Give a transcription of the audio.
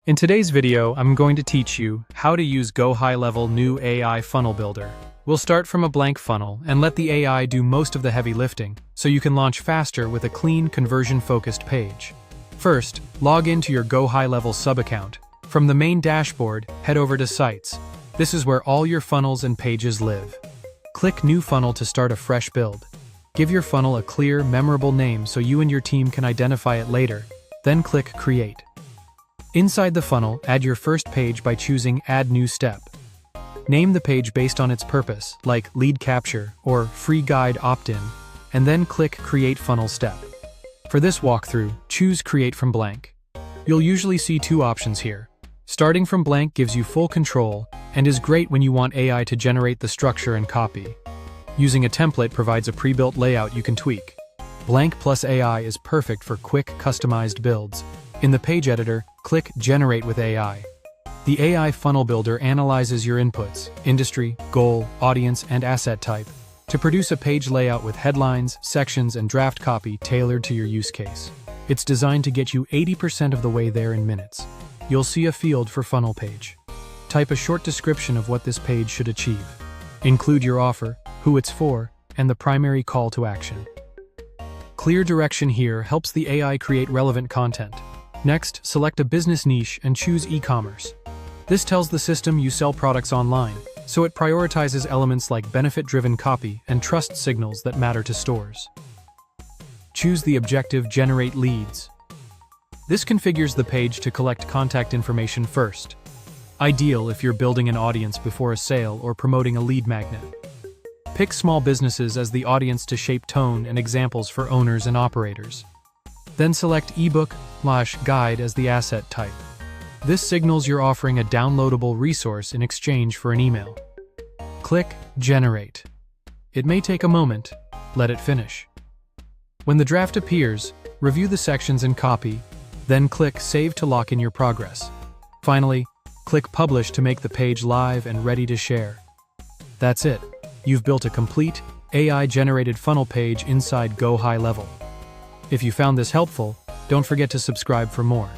In today's video, I'm going to teach you how to use GoHighLevel new AI Funnel Builder. We'll start from a blank funnel and let the AI do most of the heavy lifting, so you can launch faster with a clean, conversion-focused page. First, log into your GoHighLevel sub-account. From the main dashboard, head over to Sites. This is where all your funnels and pages live. Click New Funnel to start a fresh build. Give your funnel a clear, memorable name so you and your team can identify it later. Then click Create. Inside the funnel, add your first page by choosing Add New Step. Name the page based on its purpose, like Lead Capture or Free Guide Opt-in, and then click Create Funnel Step. For this walkthrough, choose Create from Blank. You'll usually see two options here. Starting from blank gives you full control and is great when you want AI to generate the structure and copy. Using a template provides a pre-built layout you can tweak. Blank plus AI is perfect for quick, customized builds. In the page editor, click Generate with AI. The AI Funnel Builder analyzes your inputs, industry, goal, audience, and asset type, to produce a page layout with headlines, sections, and draft copy tailored to your use case. It's designed to get you 80% of the way there in minutes. You'll see a field for funnel page. Type a short description of what this page should achieve. Include your offer, who it's for, and the primary call to action. Clear direction here helps the AI create relevant content. Next, select a business niche and choose e-commerce. This tells the system you sell products online, so it prioritizes elements like benefit-driven copy and trust signals that matter to stores. Choose the objective Generate Leads. This configures the page to collect contact information first. Ideal if you're building an audience before a sale or promoting a lead magnet. Pick small businesses as the audience to shape tone and examples for owners and operators. Then select ebook/guide as the asset type. This signals you're offering a downloadable resource in exchange for an email. Click Generate. It may take a moment. Let it finish. When the draft appears, review the sections and copy, then click Save to lock in your progress. Finally, click Publish to make the page live and ready to share. That's it. You've built a complete, AI-generated funnel page inside GoHighLevel. If you found this helpful, don't forget to subscribe for more.